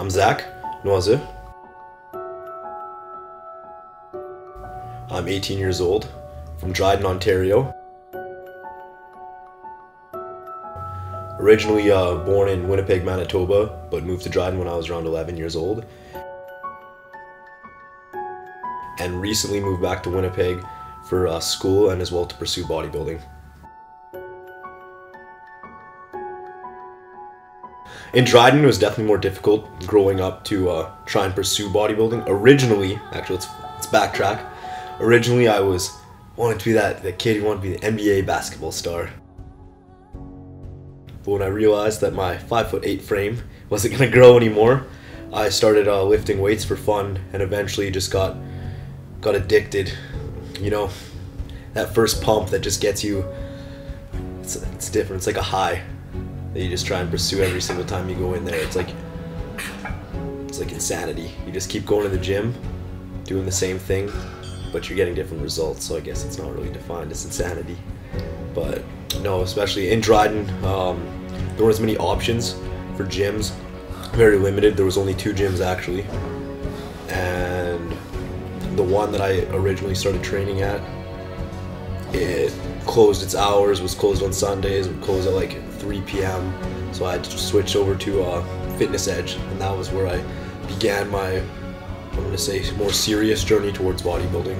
I'm Zach, NOISEUX. I'm 18 years old, from Dryden, Ontario. Originally born in Winnipeg, Manitoba, but moved to Dryden when I was around 11 years old. And recently moved back to Winnipeg for school and as well to pursue bodybuilding. In Dryden, it was definitely more difficult growing up to try and pursue bodybuilding. Originally, actually, let's backtrack. Originally, I wanted to be that kid who wanted to be the NBA basketball star. But when I realized that my 5'8" frame wasn't gonna grow anymore, I started lifting weights for fun, and eventually just got addicted. You know, that first pump that just gets you. It's different. It's like a high that you just try and pursue every single time you go in there. It's like insanity. You just keep going to the gym, doing the same thing, but you're getting different results. So I guess it's not really defined as insanity. But no, especially in Dryden, there weren't as many options for gyms. Very limited. There was only 2 gyms actually, and the one that I originally started training at, it closed its hours, was closed on Sundays, would close at like 3 p.m. So I had to switch over to Fitness Edge, and that was where I began my, I'm going to say, more serious journey towards bodybuilding.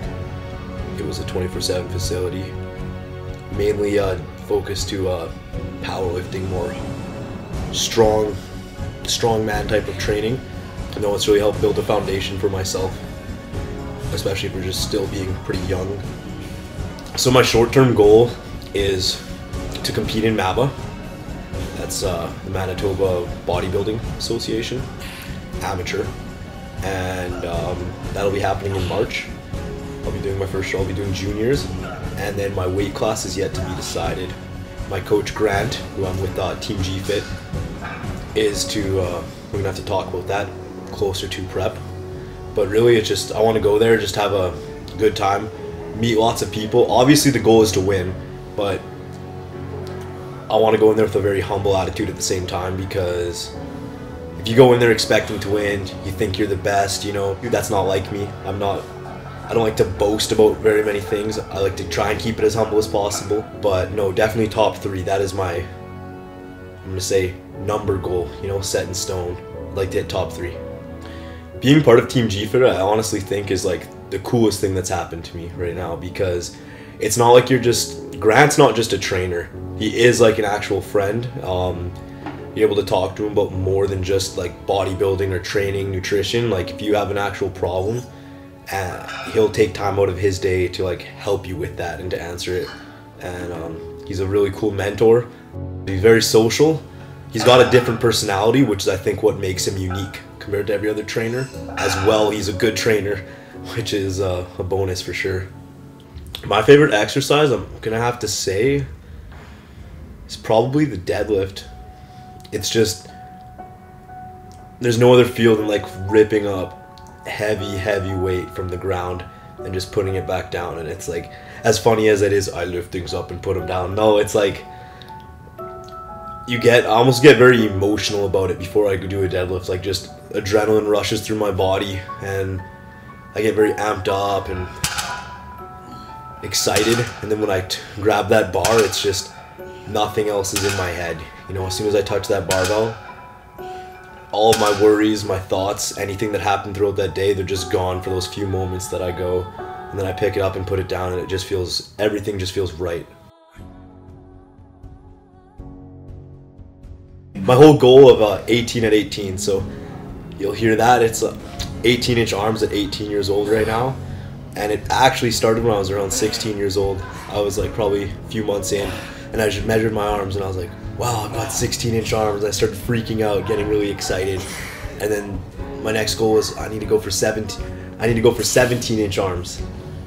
It was a 24/7 facility, mainly focused to powerlifting, more strongman type of training. You know, it's really helped build a foundation for myself, especially for just still being pretty young. So my short-term goal is to compete in MABA. That's the Manitoba Bodybuilding Association, amateur, and that'll be happening in March. I'll be doing my first show. I'll be doing juniors, and then my weight class is yet to be decided. My coach Grant, who I'm with Team G Fit, is to we're gonna have to talk about that closer to prep. But really, it's just I want to go there, just have a good time, meet lots of people. Obviously, the goal is to win, but I want to go in there with a very humble attitude at the same time, because if you go in there expecting to win, you think you're the best, you know, that's not like me. I don't like to boast about very many things. I like to try and keep it as humble as possible. But no, definitely top 3. That is my, I'm going to say, number goal, you know, set in stone. I'd like to hit top 3. Being part of Team G-Fit, I honestly think is like the coolest thing that's happened to me right now, because it's not like Grant's not just a trainer. He is like an actual friend. You're able to talk to him about more than just like bodybuilding or training, nutrition. Like if you have an actual problem, he'll take time out of his day to like help you with that and to answer it. And he's a really cool mentor. He's very social. He's got a different personality, which is I think what makes him unique compared to every other trainer. As well, he's a good trainer, which is a bonus for sure. My favorite exercise, I'm gonna have to say, is probably the deadlift. It's just, there's no other feel than like ripping up heavy weight from the ground and just putting it back down. And it's like, as funny as it is, I lift things up and put them down. No, it's like, I almost get very emotional about it before I do a deadlift. Like just adrenaline rushes through my body and I get very amped up and excited. And then when I grab that bar, it's just nothing else is in my head. You know, as soon as I touch that barbell, all of my worries, my thoughts, anything that happened throughout that day, they're just gone for those few moments that I go, and then I pick it up and put it down, and it just feels, everything just feels right. My whole goal of 18 at 18, so you'll hear that, it's 18-inch arms at 18 years old right now, and it actually started when I was around 16 years old. I was like probably a few months in, and I just measured my arms, and I was like, wow, I've got 16-inch arms. I started freaking out, getting really excited. And then my next goal was I need to go for 17-inch arms.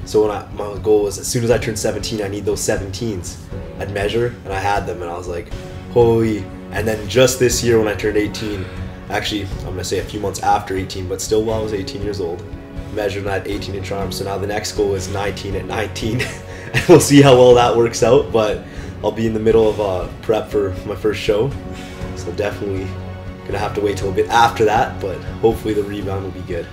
So my goal was as soon as I turned 17, I need those 17s. I'd measure, and I had them, and I was like, holy. And then just this year when I turned 18, actually, I'm gonna say a few months after 18, but still while I was 18 years old, measured and I had 18-inch arms. So now the next goal is 19 at 19. And we'll see how well that works out, but I'll be in the middle of prep for my first show, so definitely Gonna have to wait till a bit after that, but hopefully the rebound will be good.